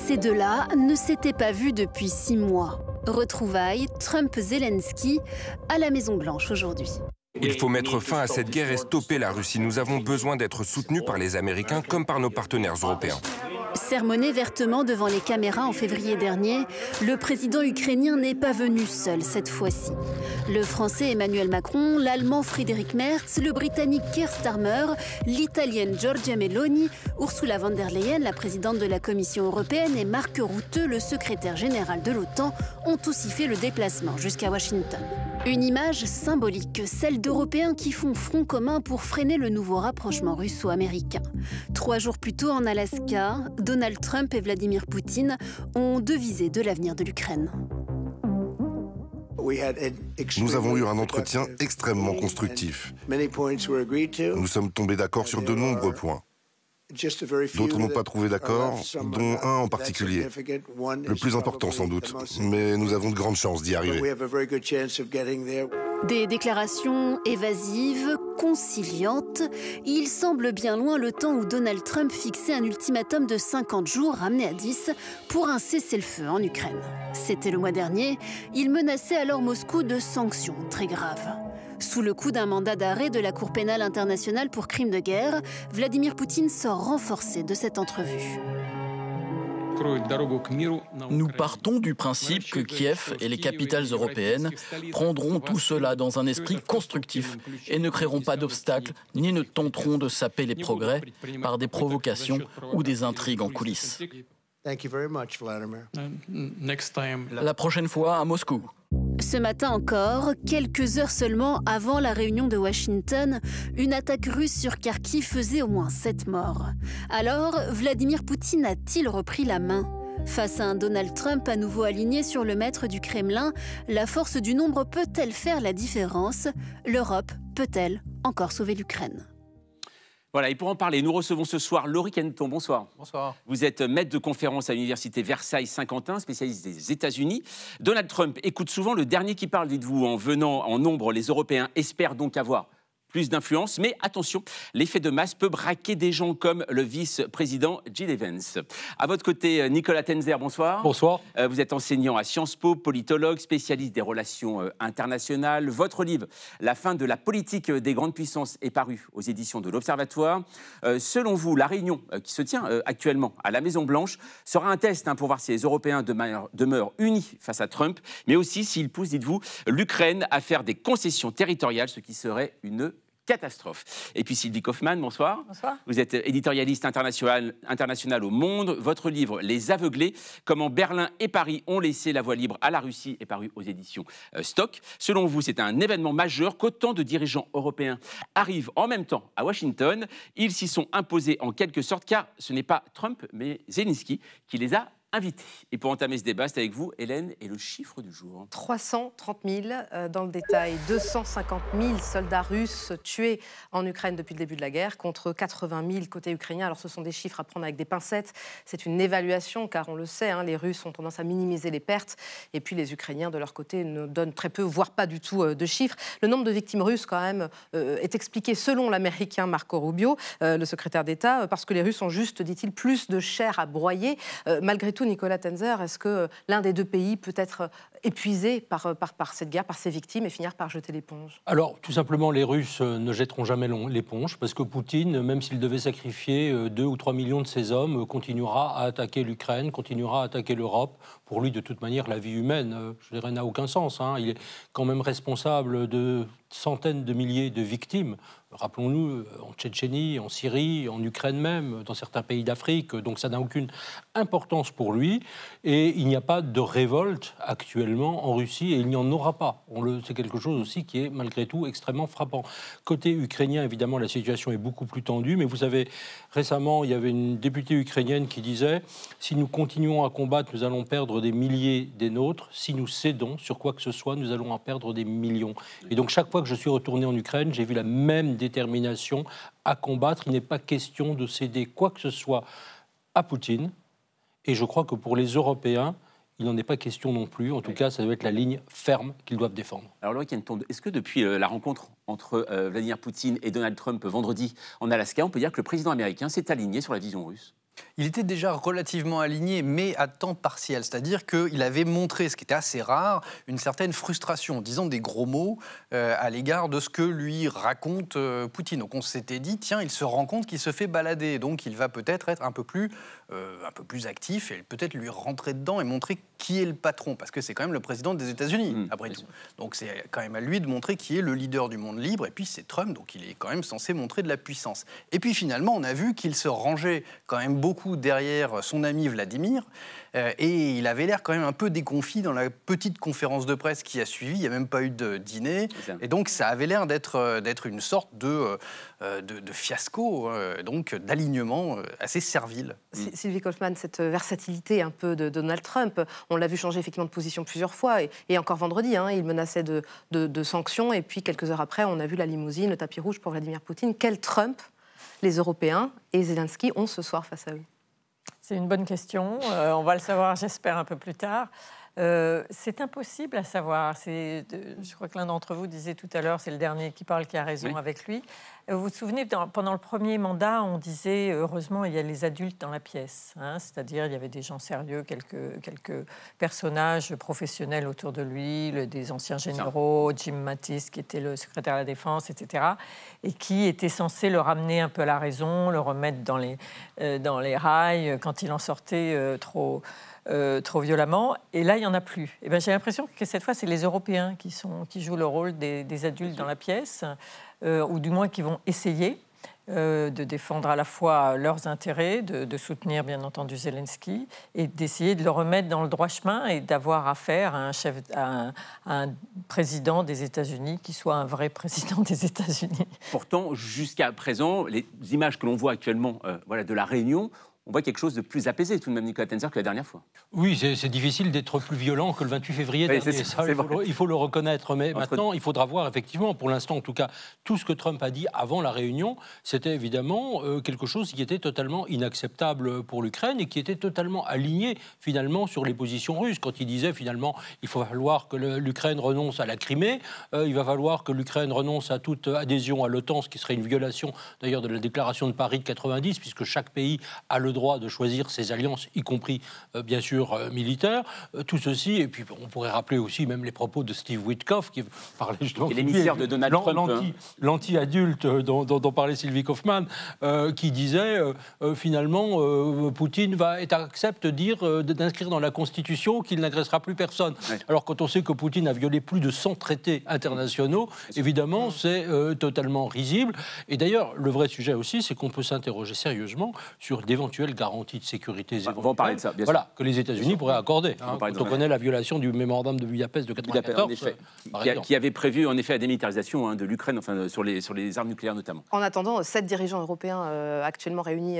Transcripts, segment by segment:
Ces deux-là ne s'étaient pas vus depuis 6 mois. Retrouvailles Trump-Zelensky à la Maison-Blanche aujourd'hui. Il faut mettre fin à cette guerre et stopper la Russie. Nous avons besoin d'être soutenus par les Américains comme par nos partenaires européens. Sermonné vertement devant les caméras en février dernier, le président ukrainien n'est pas venu seul cette fois-ci. Le français Emmanuel Macron, l'allemand Friedrich Merz, le britannique Keir Starmer, l'italienne Giorgia Meloni, Ursula von der Leyen, la présidente de la Commission européenne, et Mark Rutte, le secrétaire général de l'OTAN, ont aussi fait le déplacement jusqu'à Washington. Une image symbolique, celle d'Européens qui font front commun pour freiner le nouveau rapprochement russo-américain. 3 jours plus tôt en Alaska, Donald Trump et Vladimir Poutine ont devisé de l'avenir de l'Ukraine. Nous avons eu un entretien extrêmement constructif. Nous sommes tombés d'accord sur de nombreux points. D'autres n'ont pas trouvé d'accord, dont un en particulier. Le plus important sans doute, mais nous avons de grandes chances d'y arriver. Des déclarations évasives, conciliantes. Il semble bien loin le temps où Donald Trump fixait un ultimatum de 50 jours ramené à 10 pour un cessez-le-feu en Ukraine. C'était le mois dernier. Il menaçait alors Moscou de sanctions très graves. Sous le coup d'un mandat d'arrêt de la Cour pénale internationale pour crimes de guerre, Vladimir Poutine sort renforcé de cette entrevue. Nous partons du principe que Kiev et les capitales européennes prendront tout cela dans un esprit constructif et ne créeront pas d'obstacles ni ne tenteront de saper les progrès par des provocations ou des intrigues en coulisses. La prochaine fois à Moscou. Ce matin encore, quelques heures seulement avant la réunion de Washington, une attaque russe sur Kharkiv faisait au moins 7 morts. Alors, Vladimir Poutine a-t-il repris la main? Face à un Donald Trump à nouveau aligné sur le maître du Kremlin, la force du nombre peut-elle faire la différence? L'Europe peut-elle encore sauver l'Ukraine? Voilà, et pour en parler, nous recevons ce soir Laurie Kenneton. Bonsoir. Bonsoir. Vous êtes maître de conférence à l'université Versailles-Saint-Quentin, spécialiste des États-Unis. Donald Trump écoute souvent le dernier qui parle, dites-vous, en venant en nombre. Les Européens espèrent donc avoir plus d'influence, mais attention, l'effet de masse peut braquer des gens comme le vice-président Jill Evans. À votre côté, Nicolas Tenzer, bonsoir. Bonsoir. Vous êtes enseignant à Sciences Po, politologue, spécialiste des relations internationales. Votre livre, La fin de la politique des grandes puissances, est paru aux éditions de l'Observatoire. Selon vous, la réunion qui se tient actuellement à la Maison-Blanche sera un test pour voir si les Européens demeurent unis face à Trump, mais aussi s'ils poussent, dites-vous, l'Ukraine à faire des concessions territoriales, ce qui serait une catastrophe. Et puis Sylvie Kaufmann, bonsoir. Bonsoir. Vous êtes éditorialiste international au Monde. Votre livre, Les Aveuglés, comment Berlin et Paris ont laissé la voie libre à la Russie, est paru aux éditions Stock. Selon vous, c'est un événement majeur qu'autant de dirigeants européens arrivent en même temps à Washington. Ils s'y sont imposés en quelque sorte, car ce n'est pas Trump, mais Zelensky qui les a invités. Et pour entamer ce débat, c'est avec vous, Hélène, et le chiffre du jour. 330 000 dans le détail, 250 000 soldats russes tués en Ukraine depuis le début de la guerre, contre 80 000 côté ukrainien. Alors ce sont des chiffres à prendre avec des pincettes, c'est une évaluation, car on le sait, les Russes ont tendance à minimiser les pertes, et puis les Ukrainiens, de leur côté, ne donnent très peu, voire pas du tout de chiffres. Le nombre de victimes russes, quand même, est expliqué selon l'Américain Marco Rubio, le secrétaire d'État, parce que les Russes ont juste, dit-il, plus de chair à broyer. Malgré tout, Nicolas Tenzer, est-ce que l'un des deux pays peut être épuisé par cette guerre, par ses victimes, et finir par jeter l'éponge? Alors, tout simplement, les Russes ne jetteront jamais l'éponge, parce que Poutine, même s'il devait sacrifier 2 ou 3 millions de ses hommes, continuera à attaquer l'Ukraine, continuera à attaquer l'Europe. Pour lui, de toute manière, la vie humaine, je dirais, n'a aucun sens. Il est quand même responsable de centaines de milliers de victimes. Rappelons-nous, en Tchétchénie, en Syrie, en Ukraine même, dans certains pays d'Afrique. Donc ça n'a aucune importance pour lui. Et il n'y a pas de révolte actuellement en Russie, et il n'y en aura pas. C'est quelque chose aussi qui est malgré tout extrêmement frappant. Côté ukrainien, évidemment, la situation est beaucoup plus tendue. Mais vous savez, récemment, il y avait une députée ukrainienne qui disait « Si nous continuons à combattre, nous allons perdre des milliers des nôtres. Si nous cédons sur quoi que ce soit, nous allons en perdre des millions. » Et donc chaque fois que je suis retourné en Ukraine, j'ai vu la même détermination à combattre. Il n'est pas question de céder quoi que ce soit à Poutine. Et je crois que pour les Européens, il n'en est pas question non plus. En tout cas, ça doit être la ligne ferme qu'ils doivent défendre. Alors, Laurie Kenneton, est-ce que depuis la rencontre entre Vladimir Poutine et Donald Trump vendredi en Alaska, on peut dire que le président américain s'est aligné sur la vision russe? Il était déjà relativement aligné, mais à temps partiel. C'est-à-dire qu'il avait montré, ce qui était assez rare, une certaine frustration, disons des gros mots, à l'égard de ce que lui raconte Poutine. Donc on s'était dit, tiens, il se rend compte qu'il se fait balader, donc il va peut-être être un peu plus actif et peut-être lui rentrer dedans et montrer qui est le patron, parce que c'est quand même le président des États-Unis, après tout. Donc c'est quand même à lui de montrer qui est le leader du monde libre, et puis c'est Trump, donc il est quand même censé montrer de la puissance. Et puis finalement, on a vu qu'il se rangeait quand même beaucoup derrière son ami Vladimir, et il avait l'air quand même un peu déconfit dans la petite conférence de presse qui a suivi. Il n'y a même pas eu de dîner, et donc ça avait l'air d'être une sorte de fiasco, donc d'alignement assez servile. Sylvie Kaufmann, cette versatilité un peu de Donald Trump, on l'a vu changer effectivement de position plusieurs fois, et encore vendredi, il menaçait de sanctions, et puis quelques heures après, on a vu la limousine, le tapis rouge pour Vladimir Poutine. Quel Trump les Européens et Zelensky ont ce soir face à eux? C'est une bonne question. On va le savoir, j'espère, un peu plus tard. C'est impossible à savoir. Je crois que l'un d'entre vous disait tout à l'heure, c'est le dernier qui parle qui a raison avec lui. Vous vous souvenez, pendant le premier mandat, on disait, heureusement, il y a les adultes dans la pièce. C'est-à-dire, il y avait des gens sérieux, quelques personnages professionnels autour de lui, des anciens généraux, Jim Mattis, qui était le secrétaire à la Défense, etc., et qui étaient censés le ramener un peu à la raison, le remettre dans les rails quand il en sortait trop violemment, et là, il n'y en a plus. Et ben, j'ai l'impression que cette fois, c'est les Européens qui jouent le rôle des adultes dans la pièce, ou du moins qui vont essayer de défendre à la fois leurs intérêts, de soutenir bien entendu Zelensky, et d'essayer de le remettre dans le droit chemin et d'avoir affaire à un président des États-Unis qui soit un vrai président des États-Unis. Pourtant, jusqu'à présent, les images que l'on voit actuellement de la réunion, on voit quelque chose de plus apaisé, tout de même, Nicolas Tenzer, que la dernière fois. Oui, c'est difficile d'être plus violent que le 28 février dernier. Il faut le reconnaître. Mais maintenant, il faudra voir, effectivement, pour l'instant, en tout cas, tout ce que Trump a dit avant la réunion, c'était évidemment quelque chose qui était totalement inacceptable pour l'Ukraine et qui était totalement aligné, finalement, sur les positions russes. Quand il disait, finalement, il va falloir que l'Ukraine renonce à la Crimée, il va falloir que l'Ukraine renonce à toute adhésion à l'OTAN, ce qui serait une violation, d'ailleurs, de la déclaration de Paris de 90, puisque chaque pays a le droit de choisir ses alliances, y compris, bien sûr, militaires. Tout ceci, et puis on pourrait rappeler aussi même les propos de Steve Witkoff, qui parlait justement... l'émissaire de Donald Trump. L'anti-adulte dont parlait Sylvie Kaufmann, qui disait, finalement, Poutine accepte d'inscrire dans la Constitution qu'il n'agressera plus personne. Ouais. Alors, quand on sait que Poutine a violé plus de 100 traités internationaux, évidemment, c'est totalement risible. Et d'ailleurs, le vrai sujet aussi, c'est qu'on peut s'interroger sérieusement sur d'éventuelles garanties de sécurité on va en parler de ça, bien sûr. Que les États-Unis pourraient accorder. Quand on connaît la violation du mémorandum de Budapest de 1994, qui avait prévu en effet la démilitarisation de l'Ukraine, enfin sur les armes nucléaires notamment. En attendant, 7 dirigeants européens actuellement réunis,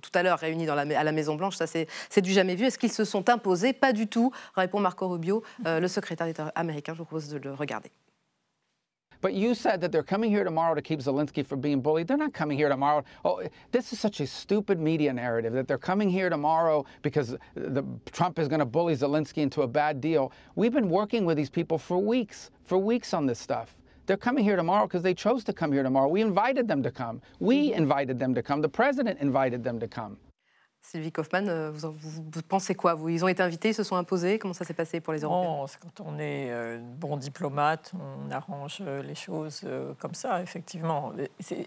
tout à l'heure réunis à la Maison-Blanche, ça c'est du jamais vu. Est-ce qu'ils se sont imposés? Pas du tout, répond Marco Rubio, le secrétaire d'État américain. Je vous propose de le regarder. But you said that they're coming here tomorrow to keep Zelensky from being bullied. They're not coming here tomorrow. Oh, this is such a stupid media narrative that they're coming here tomorrow because Trump is going to bully Zelensky into a bad deal. We've been working with these people for weeks on this stuff. They're coming here tomorrow because they chose to come here tomorrow. We invited them to come. We invited them to come. The president invited them to come. Sylvie Kaufmann, vous pensez quoi? Ils ont été invités, ils se sont imposés. Comment ça s'est passé pour les Européens? Quand on est bon diplomate, on arrange les choses comme ça, effectivement.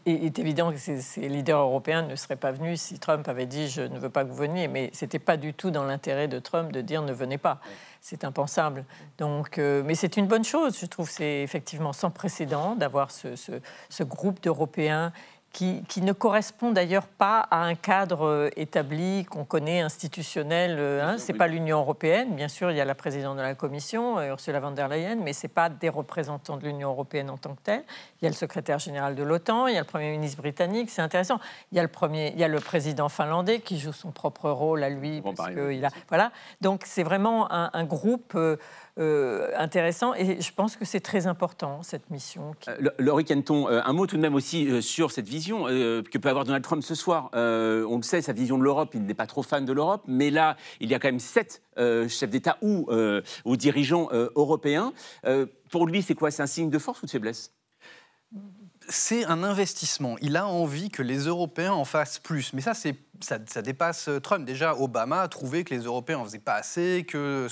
Il est évident que ces leaders européens ne seraient pas venus si Trump avait dit « je ne veux pas que vous veniez », mais ce n'était pas du tout dans l'intérêt de Trump de dire « ne venez pas ». C'est impensable. Donc, mais c'est une bonne chose, je trouve. C'est effectivement sans précédent d'avoir ce groupe d'Européens qui ne correspond d'ailleurs pas à un cadre établi qu'on connaît, institutionnel. Ce n'est pas l'Union européenne. Bien sûr, il y a la présidente de la Commission, Ursula von der Leyen, mais ce n'est pas des représentants de l'Union européenne en tant que tel. Il y a le secrétaire général de l'OTAN, il y a le Premier ministre britannique, c'est intéressant. Il y a le président finlandais qui joue son propre rôle à lui. Voilà. Donc c'est vraiment un groupe... intéressant, et je pense que c'est très important, cette mission. Laurie Kenton, un mot tout de même aussi sur cette vision que peut avoir Donald Trump ce soir. On le sait, sa vision de l'Europe, il n'est pas trop fan de l'Europe, mais là, il y a quand même 7 chefs d'État ou dirigeants européens. Pour lui, c'est quoi? C'est un signe de force ou de faiblesse? C'est un investissement. Il a envie que les Européens en fassent plus. Mais ça, c'est ça dépasse Trump. Déjà, Obama a trouvé que les Européens n'en faisaient pas assez, que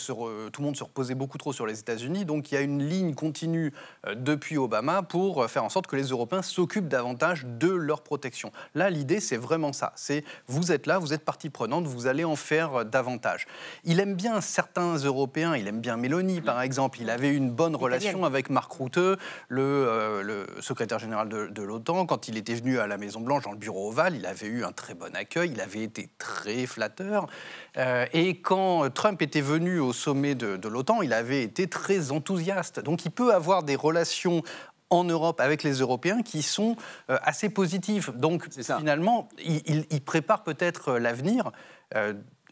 tout le monde se reposait beaucoup trop sur les États-Unis. Donc il y a une ligne continue depuis Obama pour faire en sorte que les Européens s'occupent davantage de leur protection. Là, l'idée, c'est vraiment ça. C'est vous êtes là, vous êtes partie prenante, vous allez en faire davantage. Il aime bien certains Européens, il aime bien Meloni, par exemple. Il avait une bonne relation avec Mark Rutte, le secrétaire général de l'OTAN. Quand il était venu à la Maison-Blanche, dans le bureau ovale, il avait eu un très bon accueil. Il avait été très flatteur. Et quand Trump était venu au sommet de l'OTAN, il avait été très enthousiaste. Donc il peut avoir des relations en Europe avec les Européens qui sont assez positives. Donc finalement, il prépare peut-être l'avenir,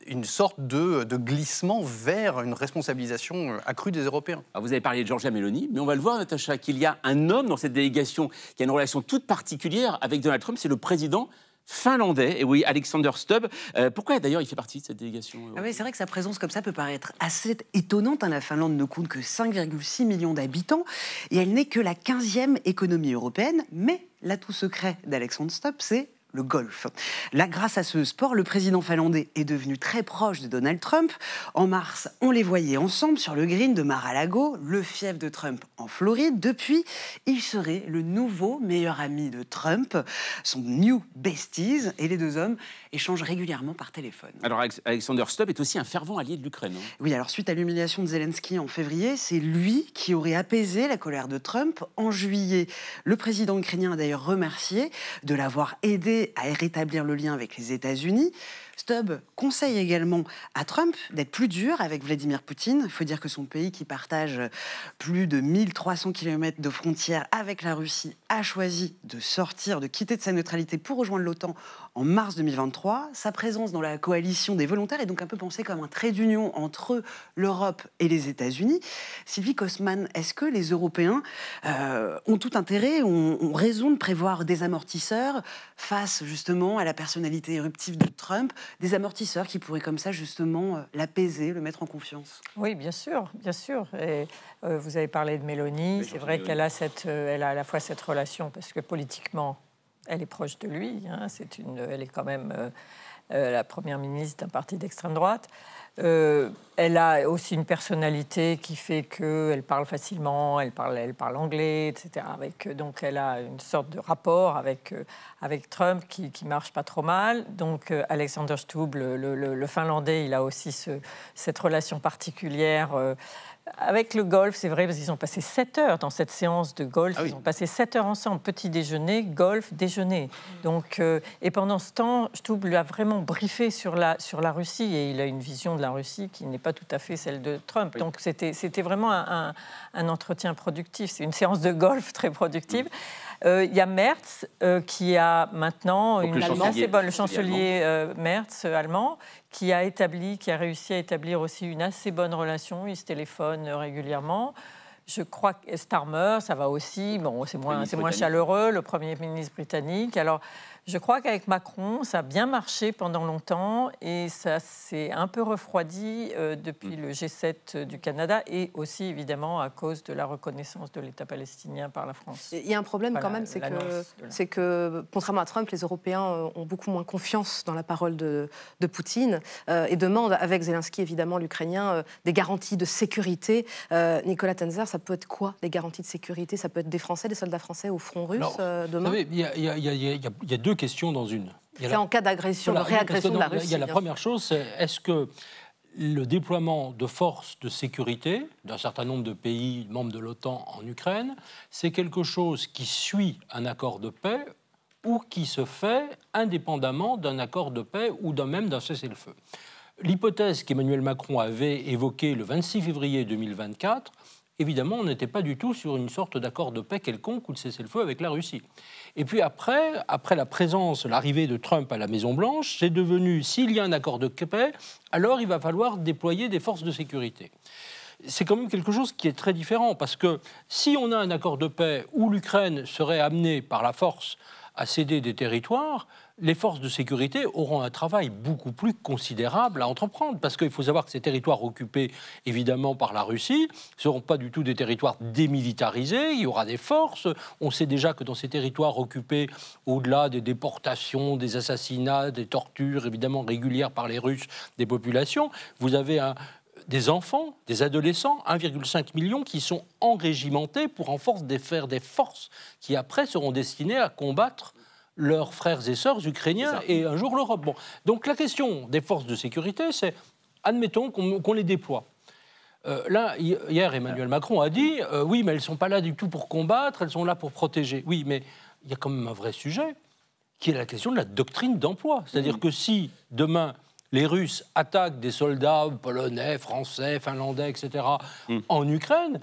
une sorte de glissement vers une responsabilisation accrue des Européens. Alors vous avez parlé de Giorgia Meloni, mais on va le voir, Natacha, qu'il y a un homme dans cette délégation qui a une relation toute particulière avec Donald Trump, c'est le président finlandais, et oui, Alexander Stubb. Pourquoi d'ailleurs il fait partie de cette délégation oui, c'est vrai que sa présence comme ça peut paraître assez étonnante. La Finlande ne compte que 5,6 millions d'habitants et elle n'est que la 15e économie européenne. Mais l'atout secret d'Alexander Stubb, c'est le golf. Là, grâce à ce sport, le président finlandais est devenu très proche de Donald Trump. En mars, on les voyait ensemble sur le green de Mar-a-Lago, le fief de Trump en Floride. Depuis, il serait le nouveau meilleur ami de Trump, son new besties, et les deux hommes échangent régulièrement par téléphone. Alors, Alexander Stubb est aussi un fervent allié de l'Ukraine. Oui, alors suite à l'humiliation de Zelensky en février, c'est lui qui aurait apaisé la colère de Trump. En juillet, le président ukrainien a d'ailleurs remercié de l'avoir aidé à rétablir le lien avec les États-Unis. Stubb conseille également à Trump d'être plus dur avec Vladimir Poutine. Il faut dire que son pays, qui partage plus de 1300 km de frontières avec la Russie, a choisi de sortir, de quitter de sa neutralité pour rejoindre l'OTAN en mars 2023. Sa présence dans la coalition des volontaires est donc un peu pensée comme un trait d'union entre l'Europe et les États-Unis. Sylvie Kosman, est-ce que les Européens ont tout intérêt, ont raison de prévoir des amortisseurs face justement à la personnalité éruptive de Trump, des amortisseurs qui pourraient comme ça justement l'apaiser, le mettre en confiance? Oui, bien sûr, bien sûr. Et, vous avez parlé de Meloni, c'est vrai qu'elle a elle a à la fois cette relation, parce que politiquement, elle est proche de lui, hein, elle est quand même la première ministre d'un parti d'extrême droite. Elle a aussi une personnalité qui fait qu'elle parle facilement, elle parle anglais, etc. Donc elle a une sorte de rapport avec Trump qui marche pas trop mal. Donc Alexander Stubb, le Finlandais, il a aussi cette relation particulière. Avec le golf, c'est vrai, parce qu'ils ont passé 7 heures dans cette séance de golf. Ah oui. Ils ont passé 7 heures ensemble, petit déjeuner, golf, déjeuner. Donc, et pendant ce temps, Stubb lui a vraiment briefé sur la Russie, et il a une vision de la Russie qui n'est pas tout à fait celle de Trump. Oui. Donc c'était vraiment un entretien productif. C'est une séance de golf très productive. Il y a Merz qui a maintenant le chancelier Merz allemand, qui a réussi à établir aussi une assez bonne relation. Il se téléphone régulièrement. Je crois que Starmer, ça va aussi. Bon, c'est moins chaleureux, le Premier ministre britannique. Alors, je crois qu'avec Macron, ça a bien marché pendant longtemps et ça s'est un peu refroidi depuis le G7 du Canada et aussi, évidemment, à cause de la reconnaissance de l'État palestinien par la France. Il y a un problème quand même, c'est que, contrairement à Trump, les Européens ont beaucoup moins confiance dans la parole de Poutine et demandent, avec Zelensky, évidemment, l'Ukrainien, des garanties de sécurité. Nicolas Tenzer, ça peut être quoi, des garanties de sécurité? Ça peut être des Français, des soldats français au front russe demain? Vous savez, il y a deux questions dans une. C'est en cas d'agression, de réagression de la Russie. Il y a la première chose, c'est est-ce que le déploiement de forces de sécurité d'un certain nombre de pays membres de l'OTAN en Ukraine, c'est quelque chose qui suit un accord de paix ou qui se fait indépendamment d'un accord de paix ou même d'un cessez-le-feu. L'hypothèse qu'Emmanuel Macron avait évoquée le 26 février 2024, évidemment, on n'était pas du tout sur une sorte d'accord de paix quelconque ou de cessez-le-feu avec la Russie. Et puis après l'arrivée de Trump à la Maison-Blanche, c'est devenu, s'il y a un accord de paix, alors il va falloir déployer des forces de sécurité. C'est quand même quelque chose qui est très différent, parce que si on a un accord de paix où l'Ukraine serait amenée par la force à céder des territoires, les forces de sécurité auront un travail beaucoup plus considérable à entreprendre, parce qu'il faut savoir que ces territoires occupés, évidemment, par la Russie, ne seront pas du tout des territoires démilitarisés, il y aura des forces. On sait déjà que dans ces territoires occupés, au-delà des déportations, des assassinats, des tortures, évidemment, régulières par les Russes des populations, vous avez des enfants, des adolescents, 1,5 million, qui sont enrégimentés pour en force faire des forces qui, après, seront destinées à combattre leurs frères et sœurs ukrainiens et un jour l'Europe. Bon. Donc la question des forces de sécurité, c'est, admettons qu'on les déploie. Là, hier, Emmanuel Macron a dit oui, mais elles ne sont pas là du tout pour combattre, elles sont là pour protéger. Oui, mais il y a quand même un vrai sujet, qui est la question de la doctrine d'emploi. C'est-à-dire que si, demain, les Russes attaquent des soldats polonais, français, finlandais, etc., en Ukraine,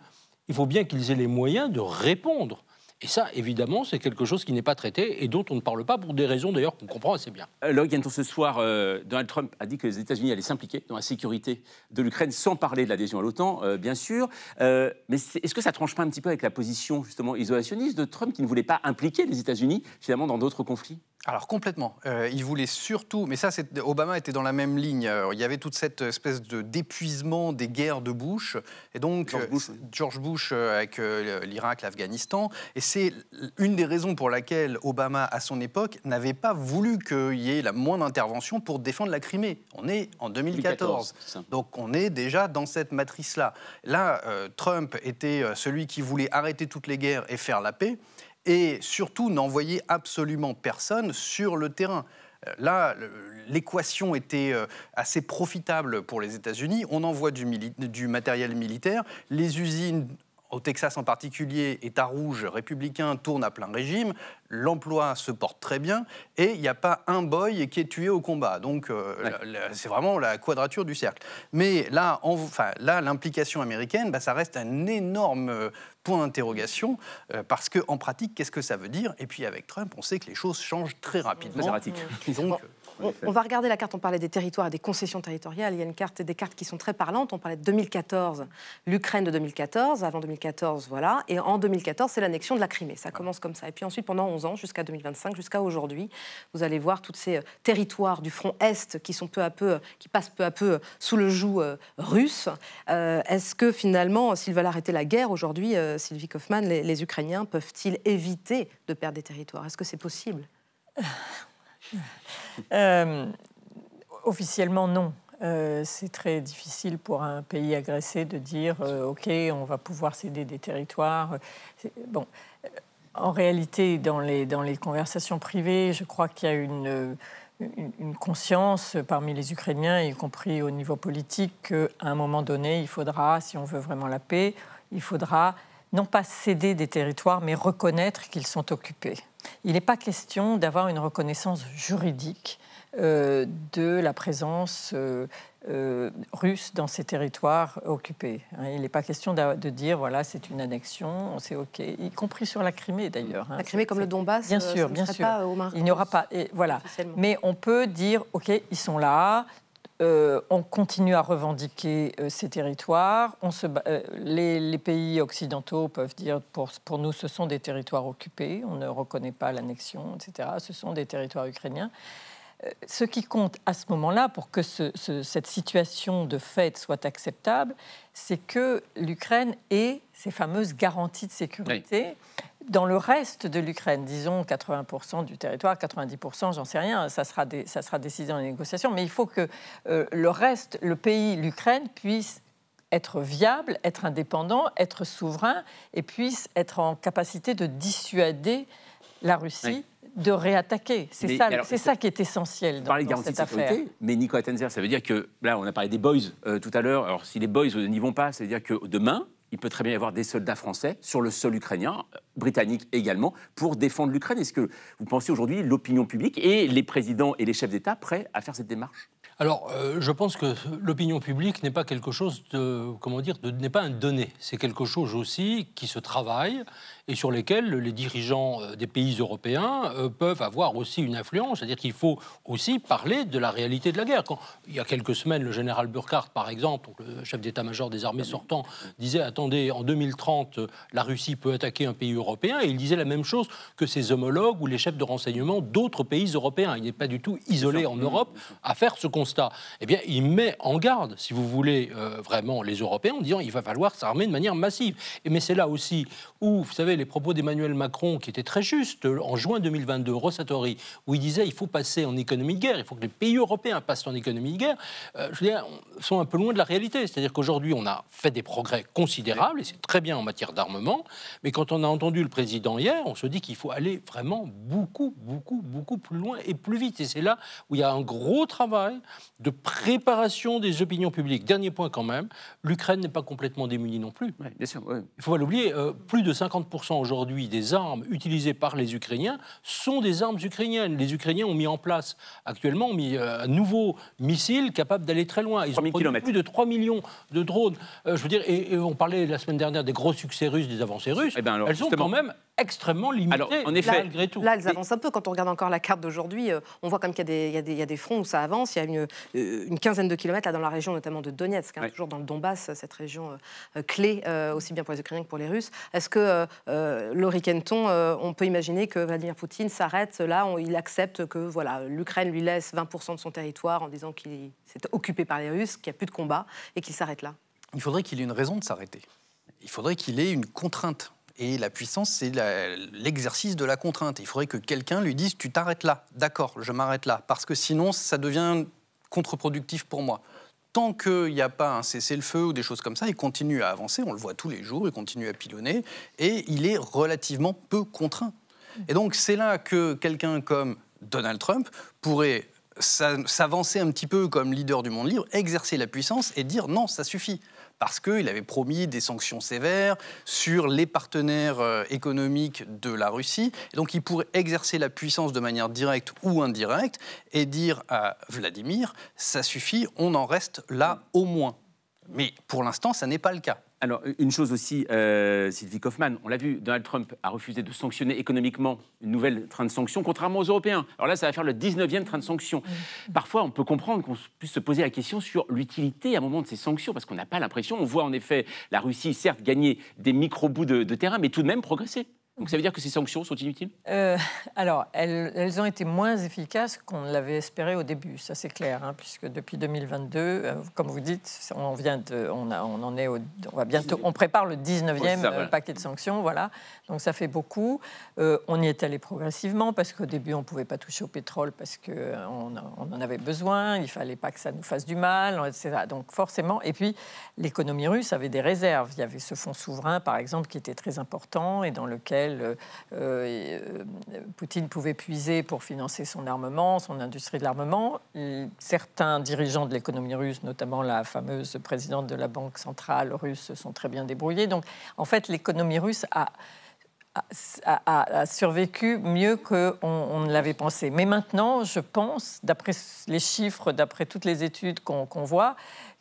il faut bien qu'ils aient les moyens de répondre. Et ça, évidemment, c'est quelque chose qui n'est pas traité et dont on ne parle pas pour des raisons, d'ailleurs, qu'on comprend assez bien. Loïc Ganton, ce soir, Donald Trump a dit que les États-Unis allaient s'impliquer dans la sécurité de l'Ukraine, sans parler de l'adhésion à l'OTAN, bien sûr. Mais est-ce que ça tranche pas un petit peu avec la position, justement, isolationniste de Trump, qui ne voulait pas impliquer les États-Unis, finalement, dans d'autres conflits ? Alors complètement. Il voulait surtout, mais ça, Obama était dans la même ligne. Il y avait toute cette espèce d'épuisement des guerres de Bush, et donc George Bush avec l'Irak, l'Afghanistan. Et c'est une des raisons pour laquelle Obama, à son époque, n'avait pas voulu qu'il y ait la moindre intervention pour défendre la Crimée. On est en 2014. Donc on est déjà dans cette matrice-là. Là, Trump était celui qui voulait arrêter toutes les guerres et faire la paix, et surtout n'envoyer absolument personne sur le terrain. Là, l'équation était assez profitable pour les États-Unis. On envoie du matériel militaire, les usines, au Texas en particulier, État rouge républicain, tournent à plein régime, l'emploi se porte très bien, et il n'y a pas un boy qui est tué au combat. Donc c'est vraiment la quadrature du cercle. Mais là, l'implication américaine, ça reste un énorme point d'interrogation, parce qu'en pratique, qu'est-ce que ça veut dire ? Et puis avec Trump, on sait que les choses changent très rapidement. Donc, on va regarder la carte, on parlait des territoires et des concessions territoriales. Il y a des cartes qui sont très parlantes. On parlait de 2014, l'Ukraine de 2014, avant 2014, voilà. Et en 2014, c'est l'annexion de la Crimée. Ça commence comme ça. Et puis ensuite, pendant 11 ans, jusqu'à 2025, jusqu'à aujourd'hui, vous allez voir tous ces territoires du front Est qui passent peu à peu sous le joug russe. Est-ce que finalement, s'ils veulent arrêter la guerre aujourd'hui, Sylvie Kaufmann, les Ukrainiens peuvent-ils éviter de perdre des territoires ? Est-ce que c'est possible ? Officiellement, non. C'est très difficile pour un pays agressé de dire OK, on va pouvoir céder des territoires. Bon, en réalité, dans les conversations privées, je crois qu'il y a une conscience parmi les Ukrainiens, y compris au niveau politique, qu'à un moment donné, il faudra, si on veut vraiment la paix, il faudra non pas céder des territoires, mais reconnaître qu'ils sont occupés. Il n'est pas question d'avoir une reconnaissance juridique de la présence russe dans ces territoires occupés. Il n'est pas question de dire, voilà, c'est une annexion, c'est OK, y compris sur la Crimée d'ailleurs. La Crimée comme le Donbass, bien sûr, bien sûr. Il n'y aura pas, voilà. Mais on peut dire, OK, ils sont là. On continue à revendiquer ces territoires. Les pays occidentaux peuvent dire, pour nous, ce sont des territoires occupés. On ne reconnaît pas l'annexion, etc. Ce sont des territoires ukrainiens. Ce qui compte à ce moment-là, pour que cette situation de fait soit acceptable, c'est que l'Ukraine ait ces fameuses garanties de sécurité. Oui. Dans le reste de l'Ukraine, disons 80% du territoire, 90%, j'en sais rien, ça sera décidé dans les négociations, mais il faut que le reste, le pays, l'Ukraine, puisse être viable, être indépendant, être souverain et puisse être en capacité de dissuader la Russie de réattaquer. C'est ça qui est essentiel dans cette affaire. Mais Nicolas Tenzer, ça veut dire que, là on a parlé des boys tout à l'heure, alors si les boys n'y vont pas, ça veut dire que demain, il peut très bien y avoir des soldats français sur le sol ukrainien, britanniques également, pour défendre l'Ukraine. Est-ce que vous pensez aujourd'hui l'opinion publique et les présidents et les chefs d'État prêts à faire cette démarche ? Alors, je pense que l'opinion publique n'est pas quelque chose de, comment dire, n'est pas un donné. C'est quelque chose aussi qui se travaille et sur lesquels les dirigeants des pays européens peuvent avoir aussi une influence. C'est-à-dire qu'il faut aussi parler de la réalité de la guerre. Quand, il y a quelques semaines, le général Burkhardt, par exemple, le chef d'état-major des armées sortant, disait « Attendez, en 2030, la Russie peut attaquer un pays européen », et il disait la même chose que ses homologues ou les chefs de renseignement d'autres pays européens. Il n'est pas du tout isolé en Europe à faire ce constat. Eh bien, il met en garde, si vous voulez, vraiment les Européens, en disant « Il va falloir s'armer de manière massive ». Mais c'est là aussi où, vous savez, les propos d'Emmanuel Macron, qui étaient très justes, en juin 2022, Rosatori, où il disait il faut passer en économie de guerre, il faut que les pays européens passent en économie de guerre, je veux dire, sont un peu loin de la réalité. C'est-à-dire qu'aujourd'hui, on a fait des progrès considérables, et c'est très bien en matière d'armement, mais quand on a entendu le président hier, on se dit qu'il faut aller vraiment beaucoup plus loin et plus vite. Et c'est là où il y a un gros travail de préparation des opinions publiques. Dernier point quand même, l'Ukraine n'est pas complètement démunie non plus. Ouais, bien sûr, ouais. Il ne faut pas l'oublier, plus de 50% aujourd'hui des armes utilisées par les Ukrainiens sont des armes ukrainiennes. Les Ukrainiens ont mis en place, actuellement, un nouveau missile capable d'aller très loin. Ils ont produit plus de 3 millions de drones. Je veux dire, et on parlait la semaine dernière des gros succès russes, des avancées russes. Eh bien, alors, elles sont quand même extrêmement limitées. Alors, en effet, malgré tout. Là, elles avancent un peu. Quand on regarde encore la carte d'aujourd'hui, on voit comme qu'il y a des fronts où ça avance. Il y a une quinzaine de kilomètres là, dans la région notamment de Donetsk, toujours dans le Donbass, cette région clé, aussi bien pour les Ukrainiens que pour les Russes. Est-ce que, Laurie Kenton, on peut imaginer que Vladimir Poutine s'arrête là, il accepte que voilà, l'Ukraine lui laisse 20% de son territoire en disant qu'il s'est occupé par les Russes, qu'il n'y a plus de combat et qu'il s'arrête là? Il faudrait qu'il ait une raison de s'arrêter. Il faudrait qu'il ait une contrainte. Et la puissance, c'est l'exercice de la contrainte. Il faudrait que quelqu'un lui dise « tu t'arrêtes là, d'accord, je m'arrête là », parce que sinon, ça devient contre-productif pour moi. Tant qu'il n'y a pas un cessez-le-feu ou des choses comme ça, il continue à avancer, on le voit tous les jours, il continue à pilonner, et il est relativement peu contraint. Et donc, c'est là que quelqu'un comme Donald Trump pourrait s'avancer un petit peu comme leader du monde libre, exercer la puissance et dire « non, ça suffit ». Parce qu'il avait promis des sanctions sévères sur les partenaires économiques de la Russie. Et donc il pourrait exercer la puissance de manière directe ou indirecte et dire à Vladimir, ça suffit, on en reste là au moins. Mais pour l'instant, ça n'est pas le cas. Alors, une chose aussi, Sylvie Kaufmann, on l'a vu, Donald Trump a refusé de sanctionner économiquement une nouvelle train de sanctions, contrairement aux Européens. Alors là, ça va faire le 19e train de sanctions. Parfois, on peut comprendre qu'on puisse se poser la question sur l'utilité à un moment de ces sanctions, parce qu'on n'a pas l'impression, on voit en effet la Russie, certes, gagner des micro-bouts de terrain, mais tout de même progresser. Donc ça veut dire que ces sanctions sont inutiles ? Alors, elles ont été moins efficaces qu'on l'avait espéré au début, ça c'est clair, hein, puisque depuis 2022, comme vous dites, on prépare le 19e paquet de sanctions, voilà. Donc ça fait beaucoup. On y est allé progressivement, parce qu'au début, on ne pouvait pas toucher au pétrole, parce qu'on en avait besoin, il ne fallait pas que ça nous fasse du mal, etc. Donc forcément, et puis l'économie russe avait des réserves. Il y avait ce fonds souverain, par exemple, qui était très important, et dans lequel Poutine pouvait puiser pour financer son armement, son industrie de l'armement. Certains dirigeants de l'économie russe, notamment la fameuse présidente de la Banque centrale russe, se sont très bien débrouillés. Donc, en fait, l'économie russe a survécu mieux qu'on ne l'avait pensé. Mais maintenant, je pense, d'après les chiffres, d'après toutes les études qu'on voit,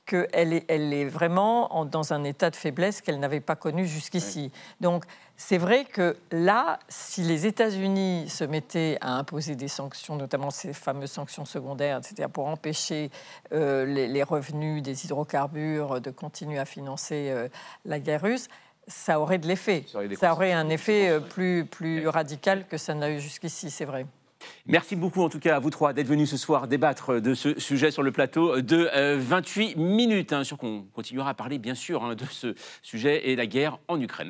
qu'elle est vraiment dans un état de faiblesse qu'elle n'avait pas connu jusqu'ici. Donc, c'est vrai que là, si les États-Unis se mettaient à imposer des sanctions, notamment ces fameuses sanctions secondaires, etc., pour empêcher les revenus des hydrocarbures de continuer à financer la guerre russe, ça aurait de l'effet. Ça aurait un effet plus radical que ça n'a eu jusqu'ici, c'est vrai. Merci beaucoup en tout cas à vous trois d'être venus ce soir débattre de ce sujet sur le plateau de 28 minutes. Sûr qu'on continuera à parler bien sûr de ce sujet et la guerre en Ukraine.